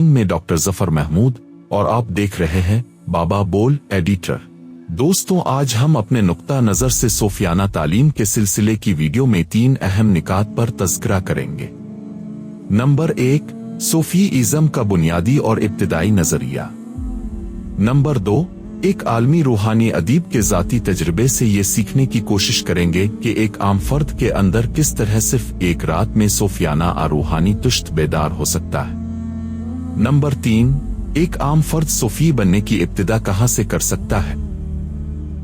میں ڈاکٹر ظفر محمود اور آپ دیکھ رہے ہیں بابا بول ایڈیٹر۔ دوستوں، آج ہم اپنے نقطہ نظر سے صوفیانہ تعلیم کے سلسلے کی ویڈیو میں 3 اہم نکات پر تذکرہ کریں گے۔ نمبر 1، صوفی ازم کا بنیادی اور ابتدائی نظریہ۔ نمبر 2، ایک عالمی روحانی ادیب کے ذاتی تجربے سے یہ سیکھنے کی کوشش کریں گے کہ ایک عام فرد کے اندر کس طرح صرف ایک رات میں صوفیانہ اور روحانی تشت بیدار ہو سکتا ہے۔ نمبر 3، ایک عام فرد صوفی بننے کی ابتدا کہاں سے کر سکتا ہے۔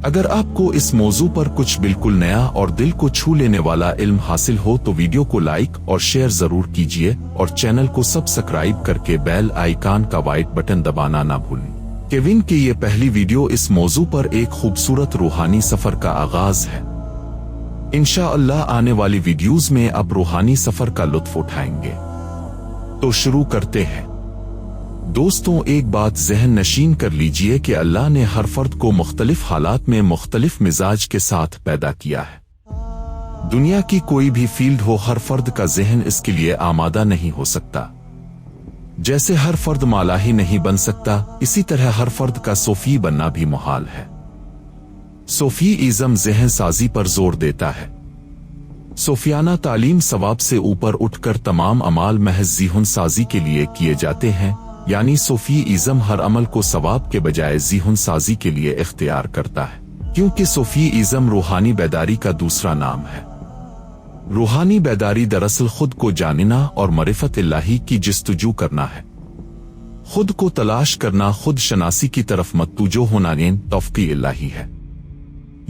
اگر آپ کو اس موضوع پر کچھ بالکل نیا اور دل کو چھو لینے والا علم حاصل ہو تو ویڈیو کو لائک اور شیئر ضرور کیجیے اور چینل کو سبسکرائب کر کے بیل آئیکن کا وائٹ بٹن دبانا نہ بھولیں۔ کیون کہ یہ پہلی ویڈیو اس موضوع پر ایک خوبصورت روحانی سفر کا آغاز ہے۔ انشاءاللہ آنے والی ویڈیوز میں اب روحانی سفر کا لطف اٹھائیں گے۔ تو شروع کرتے ہیں۔ دوستوں، ایک بات ذہن نشین کر لیجئے کہ اللہ نے ہر فرد کو مختلف حالات میں مختلف مزاج کے ساتھ پیدا کیا ہے۔ دنیا کی کوئی بھی فیلڈ ہو، ہر فرد کا ذہن اس کے لیے آمادہ نہیں ہو سکتا۔ جیسے ہر فرد مالاحی نہیں بن سکتا، اسی طرح ہر فرد کا صوفی بننا بھی محال ہے۔ صوفی ازم ذہن سازی پر زور دیتا ہے۔ صوفیانہ تعلیم ثواب سے اوپر اٹھ کر تمام اعمال محض ذہن سازی کے لیے کیے جاتے ہیں، یعنی صوفی ازم ہر عمل کو ثواب کے بجائے ذہن سازی کے لیے اختیار کرتا ہے، کیونکہ صوفی ازم روحانی بیداری کا دوسرا نام ہے۔ روحانی بیداری دراصل خود کو جاننا اور معرفت الہی کی جستجو کرنا ہے۔ خود کو تلاش کرنا، خود شناسی کی طرف متوجہ ہونا توفیق الہی ہے۔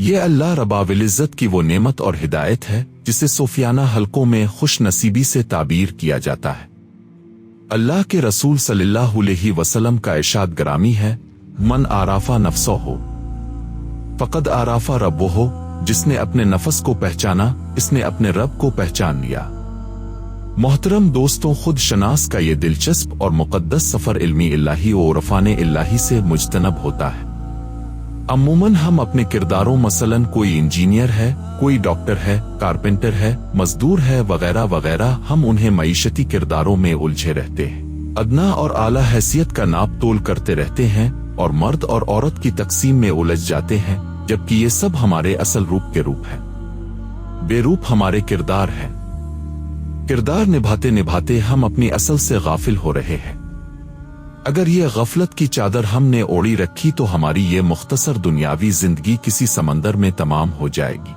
یہ اللہ رب العزت کی وہ نعمت اور ہدایت ہے جسے صوفیانہ حلقوں میں خوش نصیبی سے تعبیر کیا جاتا ہے۔ اللہ کے رسول صلی اللہ علیہ وسلم کا ارشاد گرامی ہے، من عرف نفسہ فقد عرف ربہ، جس نے اپنے نفس کو پہچانا اس نے اپنے رب کو پہچان لیا۔ محترم دوستوں، خود شناس کا یہ دلچسپ اور مقدس سفر علمی الہی و عرفان الہی سے مجتنب ہوتا ہے۔ عموماً ہم اپنے کرداروں، مثلاً کوئی انجینئر ہے، کوئی ڈاکٹر ہے، کارپینٹر ہے، مزدور ہے وغیرہ وغیرہ، ہم انہیں معیشتی کرداروں میں الجھے رہتے ہیں، ادنا اور اعلیٰ حیثیت کا ناپ تول کرتے رہتے ہیں اور مرد اور عورت کی تقسیم میں الجھ جاتے ہیں، جبکہ یہ سب ہمارے اصل روپ کے روپ ہیں۔ بے روپ ہمارے کردار ہیں۔ کردار نبھاتے نبھاتے ہم اپنی اصل سے غافل ہو رہے ہیں۔ اگر یہ غفلت کی چادر ہم نے اوڑھی رکھی تو ہماری یہ مختصر دنیاوی زندگی کسی سمندر میں تمام ہو جائے گی۔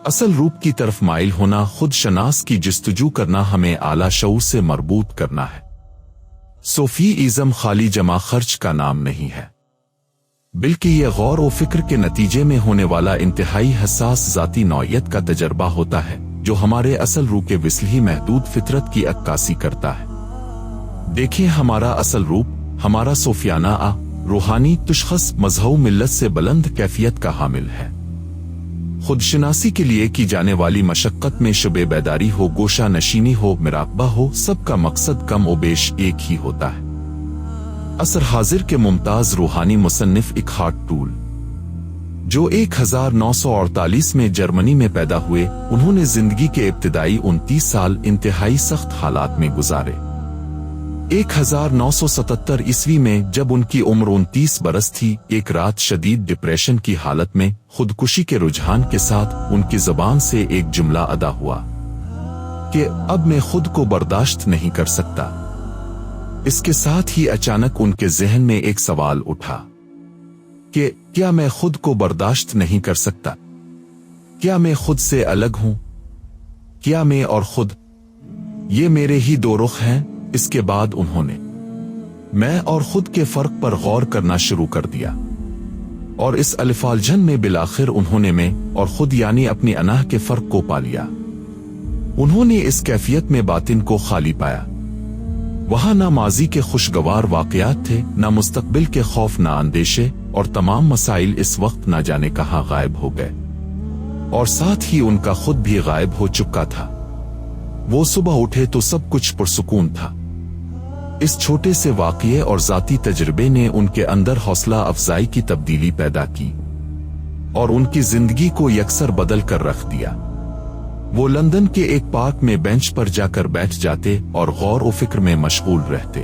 اصل روپ کی طرف مائل ہونا، خود شناس کی جستجو کرنا، ہمیں اعلیٰ شعور سے مربوط کرنا ہے۔ صوفی ازم خالی جمع خرچ کا نام نہیں ہے، بلکہ یہ غور و فکر کے نتیجے میں ہونے والا انتہائی حساس ذاتی نوعیت کا تجربہ ہوتا ہے جو ہمارے اصل روح کے وسیلہ محدود فطرت کی عکاسی کرتا ہے۔ دیکھیں، ہمارا اصل روپ، ہمارا صوفیانہ روحانی تشخص مذہب ملت سے بلند کیفیت کا حامل ہے۔ خود شناسی کے لیے کی جانے والی مشقت میں شب بیداری ہو، گوشہ نشینی ہو، مراقبہ ہو، سب کا مقصد کم و بیش ایک ہی ہوتا ہے۔ عصر حاضر کے ممتاز روحانی مصنف اکہارٹ ٹول، جو 1948 میں جرمنی میں پیدا ہوئے، انہوں نے زندگی کے ابتدائی 29 سال انتہائی سخت حالات میں گزارے۔ 1977 عیسوی میں جب ان کی عمر 29 برس تھی، ایک رات شدید ڈپریشن کی حالت میں خودکشی کے رجحان کے ساتھ ان کی زبان سے ایک جملہ ادا ہوا کہ اب میں خود کو برداشت نہیں کر سکتا۔ اس کے ساتھ ہی اچانک ان کے ذہن میں ایک سوال اٹھا کہ کیا میں خود کو برداشت نہیں کر سکتا؟ کیا میں خود سے الگ ہوں؟ کیا میں اور خود، یہ میرے ہی دو رخ ہیں؟ اس کے بعد انہوں نے میں اور خود کے فرق پر غور کرنا شروع کر دیا، اور اس الفالجن میں بالآخر انہوں نے میں اور خود یعنی اپنی انا کے فرق کو پا لیا۔ انہوں نے اس کیفیت میں باطن کو خالی پایا۔ وہاں نہ ماضی کے خوشگوار واقعات تھے، نہ مستقبل کے خوف، نہ اندیشے، اور تمام مسائل اس وقت نہ جانے کہاں غائب ہو گئے، اور ساتھ ہی ان کا خود بھی غائب ہو چکا تھا۔ وہ صبح اٹھے تو سب کچھ پرسکون تھا۔ اس چھوٹے سے واقعے اور ذاتی تجربے نے ان کے اندر حوصلہ افزائی کی تبدیلی پیدا کی اور ان کی زندگی کو یکسر بدل کر رکھ دیا۔ وہ لندن کے ایک پارک میں بینچ پر جا کر بیٹھ جاتے اور غور و فکر میں مشغول رہتے۔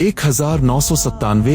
1997